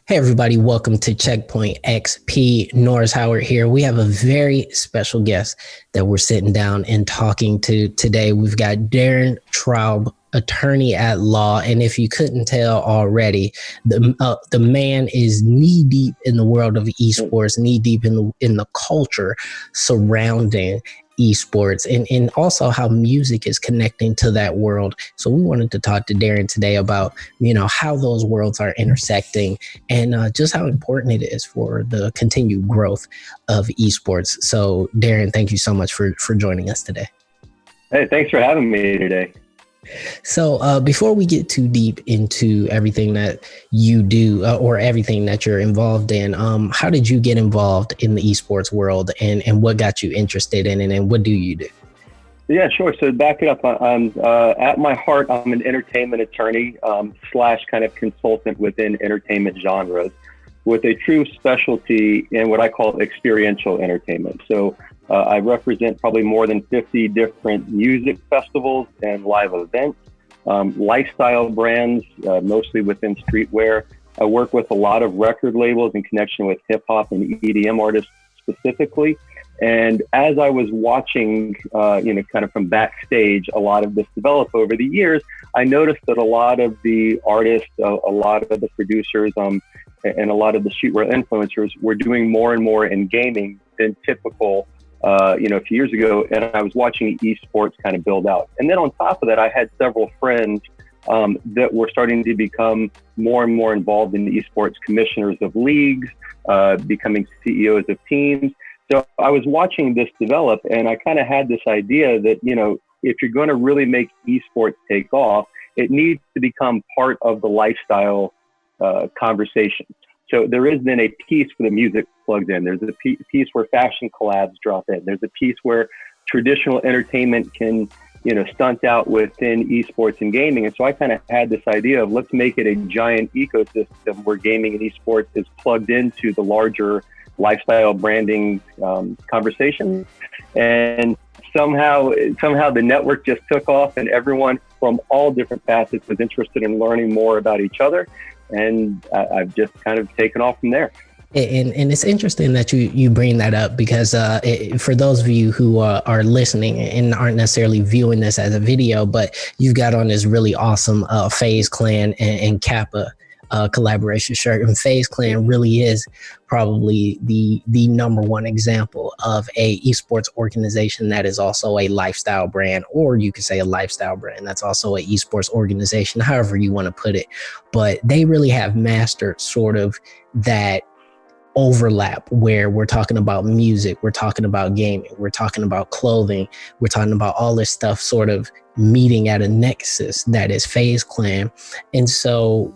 Hey everybody, welcome to Checkpoint XP. Norris Howard here. We have a very special guest that we're sitting down and talking to today. We've got Darren Traub, attorney at law, and if you couldn't tell already, the man is knee deep in the world of esports, knee deep in the culture surrounding esports, and also how music is connecting to that world. So we wanted to talk to Darren today about how those worlds are intersecting and just how important it is for the continued growth of esports. So Darren, thank you so much for joining us today. Hey, thanks for having me today. So before we get too deep into everything that you do or everything that you're involved in, how did you get involved in the esports world, and what got you interested in it, and what do you do? Yeah, sure. So back it up. I'm at my heart, I'm an entertainment attorney slash kind of consultant within entertainment genres, with a true specialty in what I call experiential entertainment. So I represent probably more than 50 different music festivals and live events, lifestyle brands, mostly within streetwear. I work with a lot of record labels in connection with hip hop and EDM artists specifically. And as I was watching, kind of from backstage, a lot of this develop over the years, I noticed that a lot of the artists, a lot of the producers, and a lot of the streetwear influencers were doing more and more in gaming than typical, a few years ago. And I was watching esports kind of build out. And then on top of that, I had several friends that were starting to become more and more involved in the esports, commissioners of leagues, becoming CEOs of teams. So I was watching this develop, and I kind of had this idea that, if you're going to really make esports take off, it needs to become part of the lifestyle conversation. So there is then a piece where the music plugs in. There's a piece where fashion collabs drop in. There's a piece where traditional entertainment can, stunt out within esports and gaming. And so I kind of had this idea of, let's make it a giant ecosystem where gaming and esports is plugged into the larger lifestyle branding conversation. And somehow the network just took off, and everyone from all different facets was interested in learning more about each other. And I've just kind of taken off from there. And it's interesting that you bring that up, because for those of you who are listening and aren't necessarily viewing this as a video, but you've got on this really awesome FaZe Clan and Kappa collaboration shirt, and FaZe Clan really is probably the number one example of a esports organization that is also a lifestyle brand, or you could say a lifestyle brand that's also a esports organization, however you want to put it. But they really have mastered sort of that overlap where we're talking about music, we're talking about gaming, we're talking about clothing, we're talking about all this stuff sort of meeting at a nexus that is FaZe Clan. And so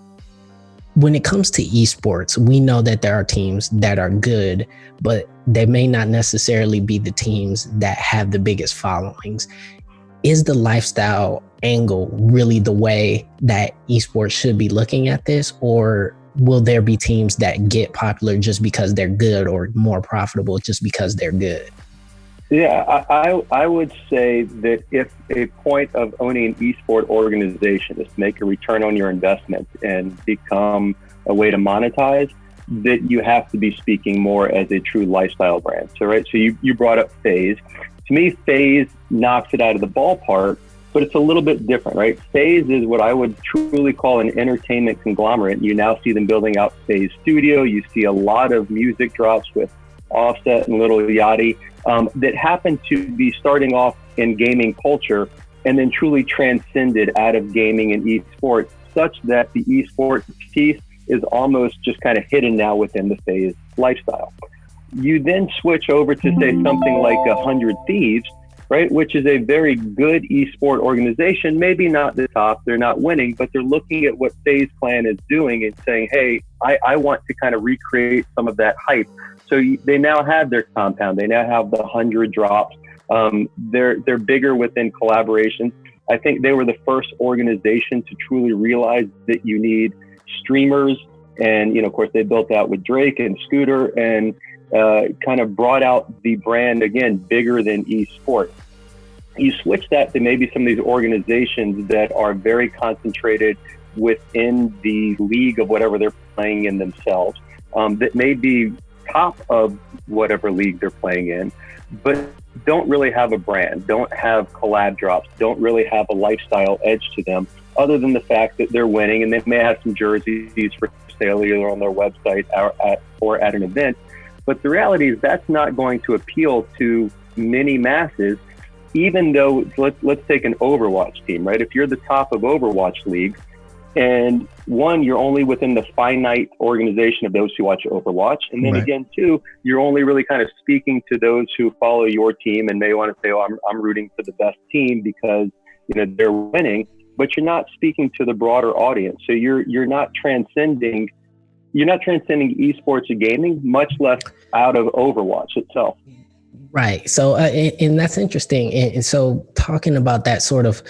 when it comes to esports, we know that there are teams that are good, but they may not necessarily be the teams that have the biggest followings. Is the lifestyle angle really the way that esports should be looking at this, or will there be teams that get popular just because they're good, or more profitable just because they're good? Yeah, I would say that if a point of owning an esport organization is to make a return on your investment and become a way to monetize, that you have to be speaking more as a true lifestyle brand. So you brought up FaZe. To me, FaZe knocks it out of the ballpark, but it's a little bit different, right? FaZe is what I would truly call an entertainment conglomerate. You now see them building out FaZe Studio. You see a lot of music drops with Offset and Lil Yachty that happen to be starting off in gaming culture and then truly transcended out of gaming and esports, such that the esports piece is almost just kind of hidden now within the FaZe lifestyle. You then switch over to say something like 100 Thieves, right, which is a very good esport organization, maybe not the top, they're not winning, but they're looking at what FaZe Clan is doing and saying, hey, I want to kind of recreate some of that hype. So they now have their compound, they now have the 100 drops. They're bigger within collaborations. I think they were the first organization to truly realize that you need streamers. And, of course, they built out with Drake and Scooter and kind of brought out the brand, again, bigger than esports. You switch that to maybe some of these organizations that are very concentrated within the league of whatever they're playing in themselves, that may be top of whatever league they're playing in, but don't really have a brand, don't have collab drops, don't really have a lifestyle edge to them, other than the fact that they're winning, and they may have some jerseys for sale either on their website or at an event. But the reality is that's not going to appeal to many masses, even though let's take an Overwatch team, right? If you're the top of Overwatch league, and one, you're only within the finite organization of those who watch Overwatch. And then again, two, you're only really kind of speaking to those who follow your team and may want to say, oh, I'm rooting for the best team because, they're winning, but you're not speaking to the broader audience. So you're not transcending esports and gaming, much less out of Overwatch itself. Right. So, and that's interesting. And so talking about that sort of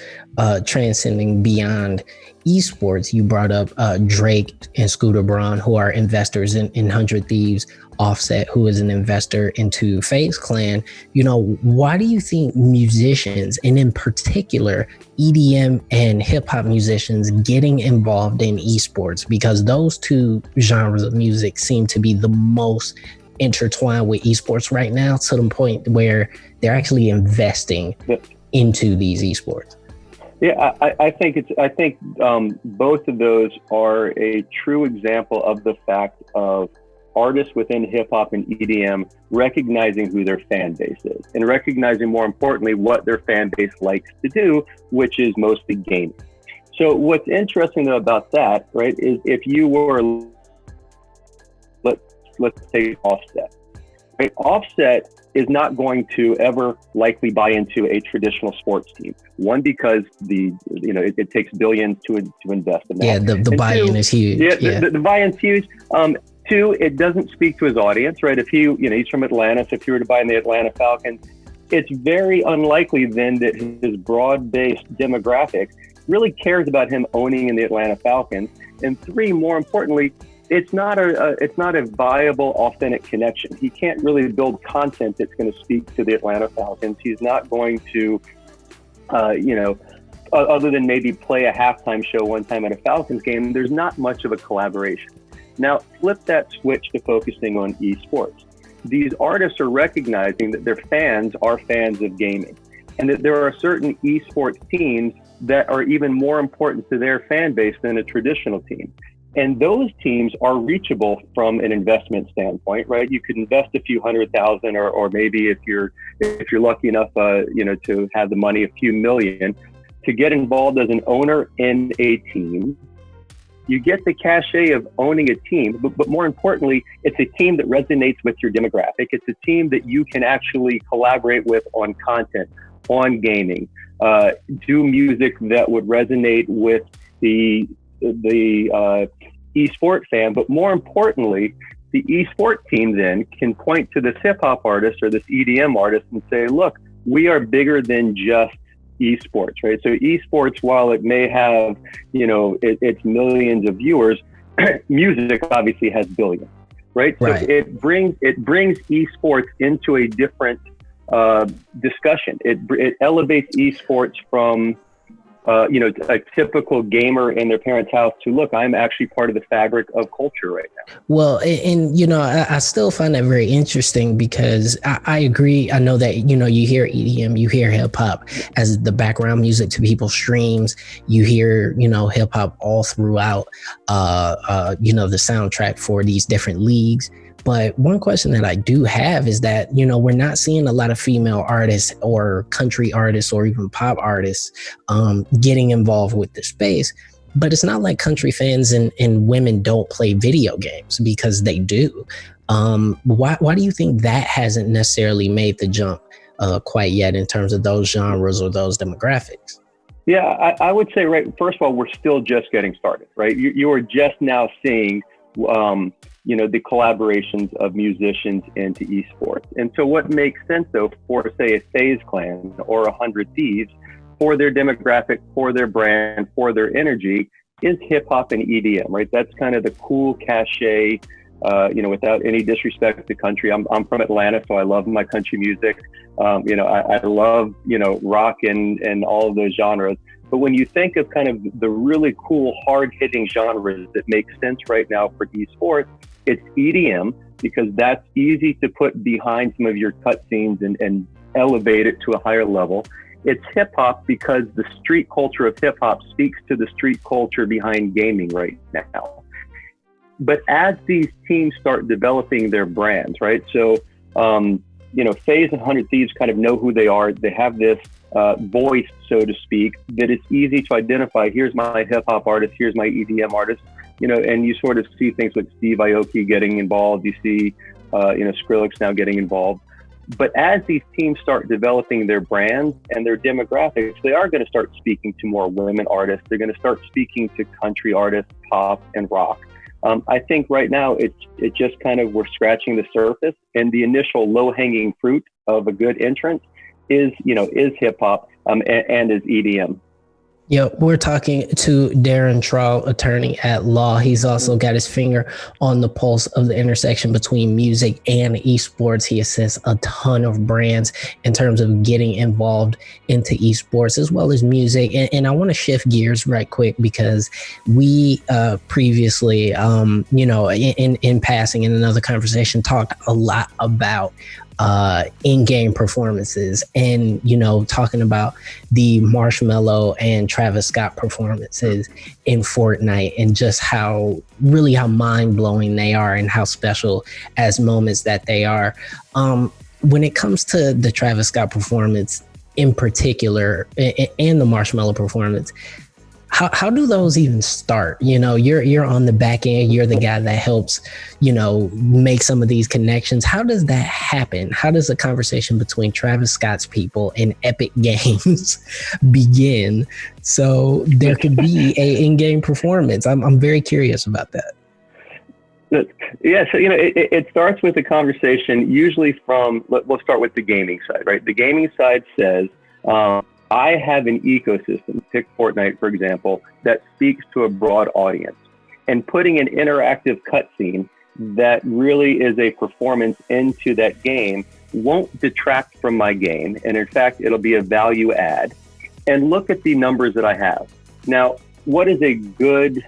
transcending beyond esports, you brought up Drake and Scooter Braun, who are investors in 100 Thieves, Offset, who is an investor into FaZe Clan. Why do you think musicians, and in particular EDM and hip hop musicians, getting involved in esports? Because those two genres of music seem to be the most intertwined with esports right now, to the point where they're actually investing into these esports. Yeah, I think both of those are a true example of the fact of artists within hip hop and EDM recognizing who their fan base is, and recognizing, more importantly, what their fan base likes to do, which is mostly gaming. So what's interesting though about that, right, is if you were, let's take Offset. Right? Offset is not going to ever likely buy into a traditional sports team. One, because it takes billions to invest in that. Yeah, the buy-in is huge. Yeah. The buy-in's huge. Two, it doesn't speak to his audience, right? If he's from Atlanta, so if you were to buy in the Atlanta Falcons, it's very unlikely then that his broad-based demographic really cares about him owning in the Atlanta Falcons. And three, more importantly, it's not a viable, authentic connection. He can't really build content that's going to speak to the Atlanta Falcons. He's not going to, other than maybe play a halftime show one time at a Falcons game, there's not much of a collaboration. Now, flip that switch to focusing on esports. These artists are recognizing that their fans are fans of gaming, and that there are certain esports teams that are even more important to their fan base than a traditional team. And those teams are reachable from an investment standpoint, right? You could invest a few $100,000, or maybe if you're lucky enough, to have the money, a few million, to get involved as an owner in a team. You get the cachet of owning a team, but more importantly, it's a team that resonates with your demographic. It's a team that you can actually collaborate with on content, on gaming, do music that would resonate with the esport fan. But more importantly, the esport team then can point to this hip hop artist or this EDM artist and say, look, we are bigger than just esports, right? So esports, while it may have, it's millions of viewers, music obviously has billions, right? So it brings esports into a different discussion. It elevates esports from a typical gamer in their parents' house to, look, I'm actually part of the fabric of culture right now. Well, and I still find that very interesting, because I agree. I know that, you hear EDM, you hear hip hop as the background music to people's streams. You hear, hip hop all throughout, the soundtrack for these different leagues. But one question that I do have is that, we're not seeing a lot of female artists or country artists or even pop artists getting involved with the space. But it's not like country fans and women don't play video games, because they do. Why do you think that hasn't necessarily made the jump quite yet in terms of those genres or those demographics? Yeah, I would say, right, first of all, we're still just getting started, right? You are just now seeing the collaborations of musicians into esports. And so what makes sense, though, for, say, a FaZe Clan or 100 Thieves, for their demographic, for their brand, for their energy, is hip hop and EDM, right? That's kind of the cool cachet, without any disrespect to country. I'm from Atlanta, so I love my country music. I love, rock and all of those genres. But when you think of kind of the really cool, hard-hitting genres that make sense right now for esports, it's EDM, because that's easy to put behind some of your cutscenes and elevate it to a higher level. It's hip hop because the street culture of hip hop speaks to the street culture behind gaming right now. But as these teams start developing their brands, right? So, FaZe and 100 Thieves kind of know who they are. They have this voice, so to speak, that it's easy to identify. Here's my hip hop artist. Here's my EDM artist. And you sort of see things like Steve Aoki getting involved. You see, Skrillex now getting involved. But as these teams start developing their brands and their demographics, they are going to start speaking to more women artists. They're going to start speaking to country artists, pop and rock. I think right now it just kind of, we're scratching the surface, and the initial low-hanging fruit of a good entrance is hip hop and is EDM. Yeah, we're talking to Darren Traub, attorney at law. He's also got his finger on the pulse of the intersection between music and esports. He assists a ton of brands in terms of getting involved into esports as well as music. And I want to shift gears right quick, because we previously, in passing in another conversation, talked a lot about in-game performances, and talking about the Marshmello and Travis Scott performances in Fortnite, and just how mind-blowing they are and how special as moments that they are. When it comes to the Travis Scott performance in particular, and the Marshmello performance, how do those even start? You're on the back end. You're the guy that helps, make some of these connections. How does that happen? How does a conversation between Travis Scott's people and Epic Games begin so there could be a in-game performance? I'm very curious about that. Yeah, so it starts with a conversation, usually from, let's start with the gaming side, right? The gaming side says, I have an ecosystem, pick Fortnite, for example, that speaks to a broad audience. And putting an interactive cutscene that really is a performance into that game won't detract from my game. And in fact, it'll be a value add. And look at the numbers that I have. Now, what is a good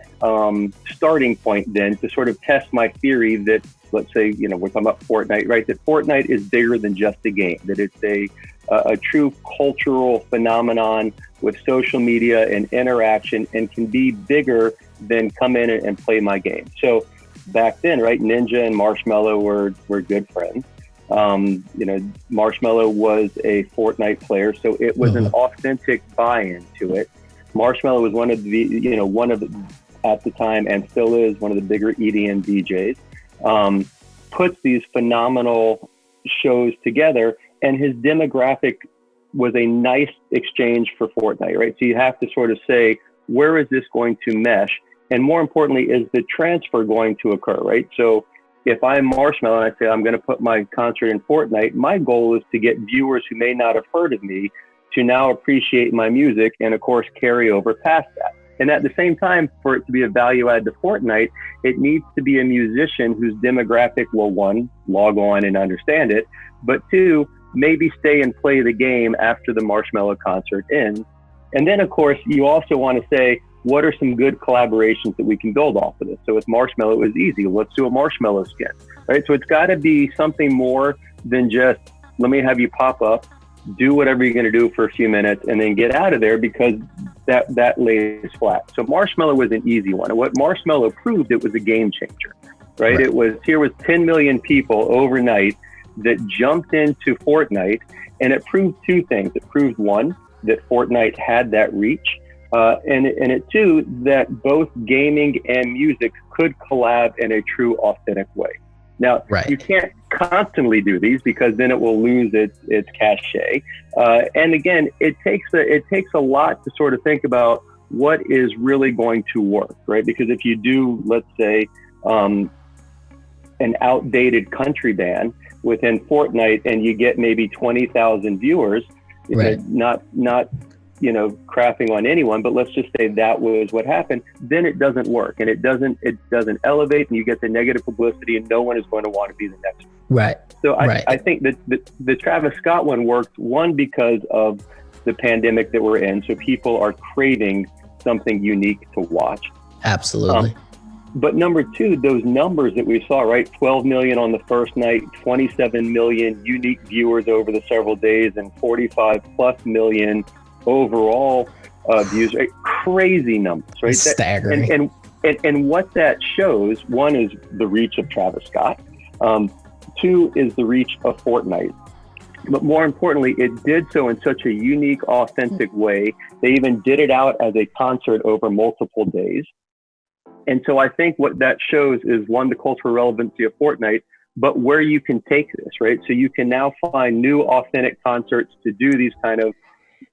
starting point then to sort of test my theory that, let's say, we're talking about Fortnite, right? That Fortnite is bigger than just a game, that it's a true cultural phenomenon with social media and interaction, and can be bigger than come in and play my game. So back then, right, Ninja and Marshmello were good friends. Marshmello was a Fortnite player, so it was an authentic buy-in to it. Marshmello was one of the, at the time, and still is, one of the bigger EDM DJs. Puts these phenomenal shows together, and his demographic was a nice exchange for Fortnite, right? So you have to sort of say, where is this going to mesh? And more importantly, is the transfer going to occur, right? So if I'm Marshmello and I say, I'm going to put my concert in Fortnite, my goal is to get viewers who may not have heard of me to now appreciate my music, and of course, carry over past that. And at the same time, for it to be a value add to Fortnite, it needs to be a musician whose demographic will, one, log on and understand it, but two, maybe stay and play the game after the Marshmello concert ends. And then, of course, you also want to say, what are some good collaborations that we can build off of this? So with Marshmello, it was easy. Let's do a Marshmello skin, right? So it's got to be something more than just, let me have you pop up, do whatever you're going to do for a few minutes, and then get out of there, because that lays flat. So Marshmello was an easy one. And what Marshmello proved, it was a game changer, right? It was, here was 10 million people overnight that jumped into Fortnite, and it proved two things. It proved, one, that Fortnite had that reach, and it two, that both gaming and music could collab in a true, authentic way. Now, you can't constantly do these, because then it will lose its cachet. And again, it takes a lot to sort of think about what is really going to work, right? Because if you do, let's say, an outdated country band within Fortnite, and you get maybe 20,000 viewers, not crapping on anyone, but let's just say that was what happened, then it doesn't work, and it doesn't elevate, and you get the negative publicity, and no one is going to want to be the next one. Right. So I think that the Travis Scott one worked, one, because of the pandemic that we're in. So people are craving something unique to watch. Absolutely. But number two, those numbers that we saw, right? 12 million on the first night, 27 million unique viewers over the several days, and 45 plus million overall views, right? Crazy numbers, right? Staggering. And what that shows, one is the reach of Travis Scott. Two is the reach of Fortnite. But more importantly, it did so in such a unique, authentic way. They even did it out as a concert over multiple days. And so I think what that shows is, one, the cultural relevancy of Fortnite, but where you can take this, right? So you can now find new authentic concerts to do these kind of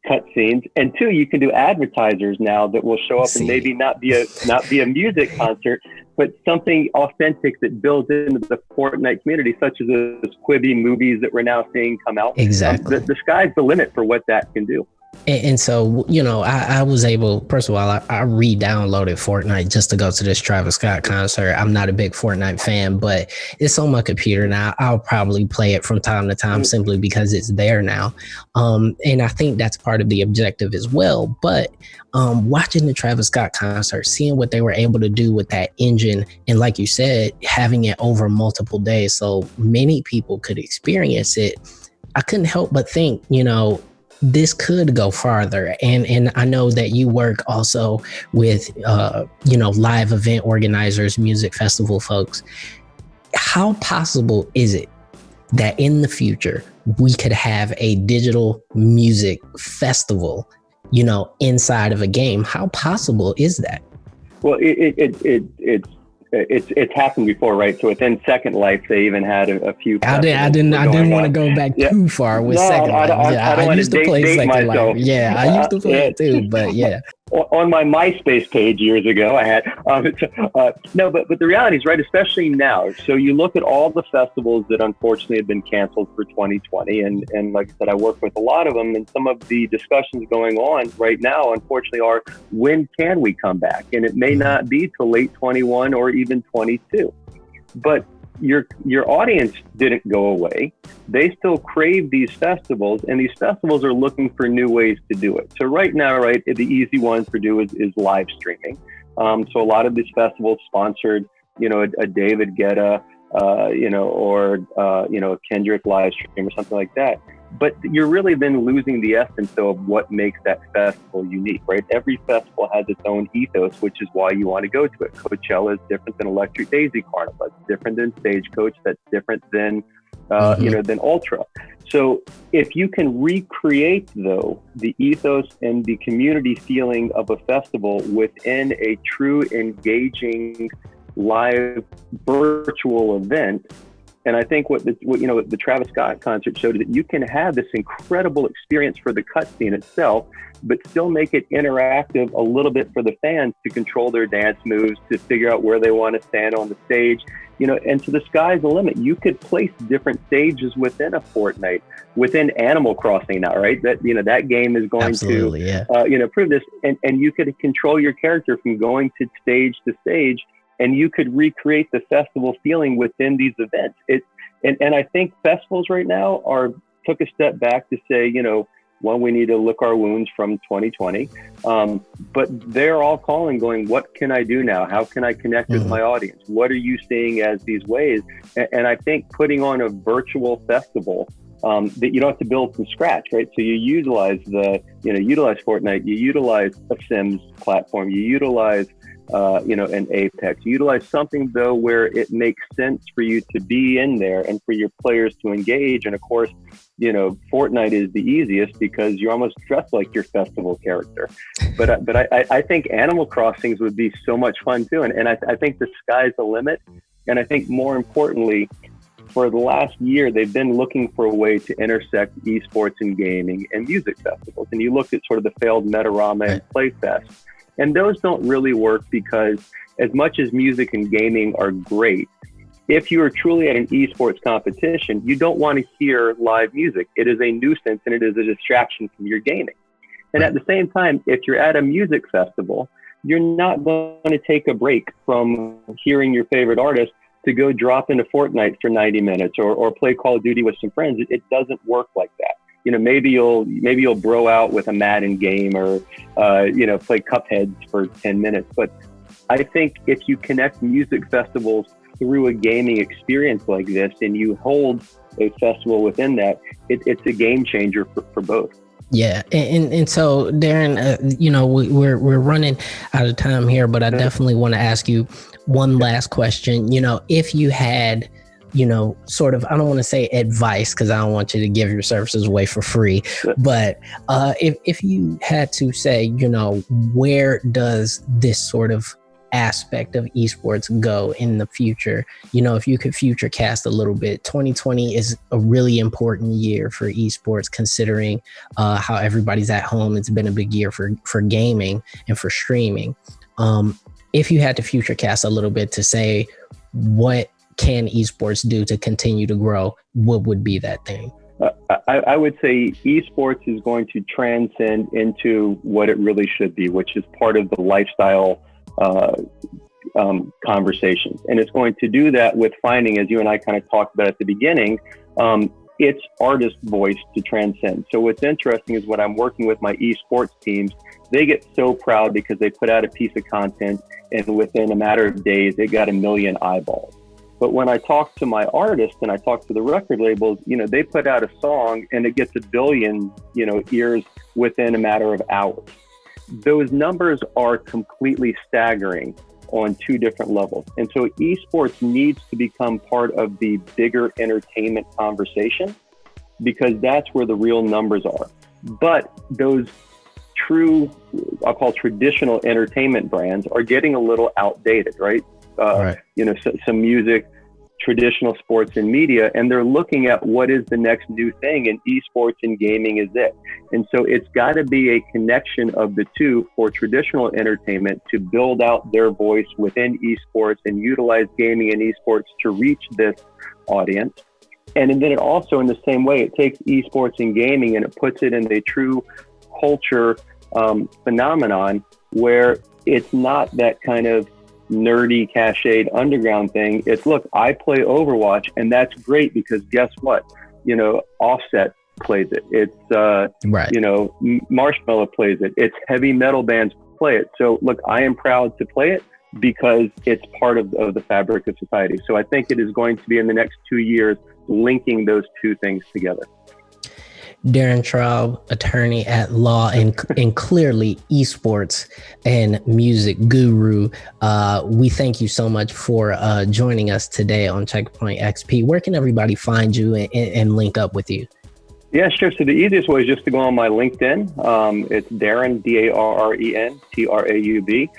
cutscenes, and two, you can do advertisers now that will show up and maybe not be a music concert, but something authentic that builds into the Fortnite community, such as the Quibi movies that we're now seeing come out. Exactly. The sky's the limit for what that can do. And so, you know, I was able, first of all, I re-downloaded Fortnite just to go to this Travis Scott concert. I'm not a big Fortnite fan, but it's on my computer now. I'll probably play it from time to time simply because it's there now. And I think that's part of the objective as well. But watching the Travis Scott concert, seeing what they were able to do with that engine, and like you said, having it over multiple days so many people could experience it, I couldn't help but think, you know, this could go farther. And I know that you work also with, you know, live event organizers, music festival folks. How possible is it that in the future we could have a digital music festival, you know, inside of a game? How possible is that? Well, it's happened before, right? So within Second Life, they even had a few. I didn't want to go back too far with Second Life. I used to play Second Life. Yeah, I used to play it too, but yeah. On my MySpace page years ago, I had no, but the reality is, right, especially now. So you look at all the festivals that unfortunately have been canceled for 2020, and like I said, I work with a lot of them, and some of the discussions going on right now, unfortunately, are when can we come back? And it may not be till late 21 or even 22, but your audience didn't go away. They still crave these festivals, and these festivals are looking for new ways to do it. So right now, right, the easy one to do is live streaming. So a lot of these festivals sponsored, you know, a David Guetta, you know, or, you know, a Kendrick live stream or something like that. But you're really then losing the essence of what makes that festival unique, right? Every festival has its own ethos, which is why you want to go to it. Coachella is different than Electric Daisy Carnival. It's different than Stagecoach. That's different than, you know, than Ultra. So if you can recreate, though, the ethos and the community feeling of a festival within a true, engaging, live, virtual event. And I think what the Travis Scott concert showed is that you can have this incredible experience for the cutscene itself, but still make it interactive a little bit for the fans to control their dance moves, to figure out where they want to stand on the stage, you know. And so the sky's the limit. You could place different stages within a Fortnite, within Animal Crossing now, right? That, you know, that game is going you know, prove this, and you could control your character from going to stage, and you could recreate the festival feeling within these events. And I think festivals right now took a step back to say, you know, one, we need to lick our wounds from 2020. But they're all calling, going, what can I do now? How can I connect with my audience? What are you seeing as these ways? And I think putting on a virtual festival that you don't have to build from scratch, right? So you utilize Fortnite, you utilize a Sims platform, you utilize you know, an Apex. You utilize something, though, where it makes sense for you to be in there and for your players to engage. And of course, you know, Fortnite is the easiest because you're almost dressed like your festival character. But I think Animal Crossings would be so much fun too. And I think the sky's the limit. And I think more importantly, for the last year, they've been looking for a way to intersect esports and gaming and music festivals. And you look at sort of the failed Metarama and Playfest. And those don't really work because as much as music and gaming are great, if you are truly at an esports competition, you don't want to hear live music. It is a nuisance and it is a distraction from your gaming. And at the same time, if you're at a music festival, you're not going to take a break from hearing your favorite artist to go drop into Fortnite for 90 minutes or play Call of Duty with some friends. It doesn't work like that. maybe you'll bro out with a Madden game or, play Cupheads for 10 minutes. But I think if you connect music festivals through a gaming experience like this, and you hold a festival within that, it's a game changer for both. Yeah, and so Darren, we're running out of time here, but I definitely want to ask you one last question. If you had, sort of, I don't want to say advice because I don't want you to give your services away for free, but if you had to say, where does this sort of aspect of esports go in the future? If you could future cast a little bit, 2020 is a really important year for esports, considering how everybody's at home. It's been a big year for gaming and for streaming. If you had to future cast a little bit to say, what can esports do to continue to grow, what would be that thing? I would say esports is going to transcend into what it really should be, which is part of the lifestyle conversations. And it's going to do that with finding, as you and I kind of talked about at the beginning, its artist voice to transcend. So what's interesting is when I'm working with my esports teams, they get so proud because they put out a piece of content and within a matter of days, it got 1 million eyeballs. But when I talk to my artists and I talk to the record labels, they put out a song and it gets 1 billion, ears within a matter of hours. Those numbers are completely staggering on two different levels. And so esports needs to become part of the bigger entertainment conversation because that's where the real numbers are. But those true, I'll call traditional entertainment brands are getting a little outdated, right? Right. Some music, traditional sports and media, and they're looking at what is the next new thing, and esports and gaming is it. And so it's got to be a connection of the two for traditional entertainment to build out their voice within esports and utilize gaming and esports to reach this audience. And then it also, in the same way, it takes esports and gaming and it puts it in a true culture phenomenon where it's not that kind of nerdy, cached underground thing. It's, look, I play Overwatch, and that's great because guess what? Offset plays it. It's, Marshmello plays it. It's heavy metal bands play it. So, look, I am proud to play it because it's part of the fabric of society. So I think it is going to be in the next 2 years linking those two things together. Darren Traub, attorney at law and clearly esports and music guru. We thank you so much for joining us today on Checkpoint XP. Where can everybody find you and link up with you? Yeah, sure. So the easiest way is just to go on my LinkedIn. It's Darren, Darren Traub.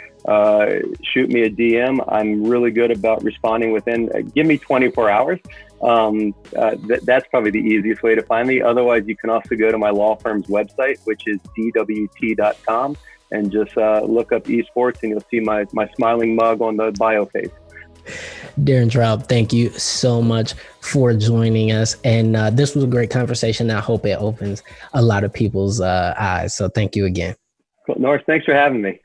Shoot me a DM. I'm really good about responding within, give me 24 hours. That's probably the easiest way to find me. Otherwise, you can also go to my law firm's website, which is dwt.com, and just look up esports and you'll see my smiling mug on the bio page. Darren Traub, thank you so much for joining us. And this was a great conversation. I hope it opens a lot of people's eyes. So thank you again. Cool. Norris, thanks for having me.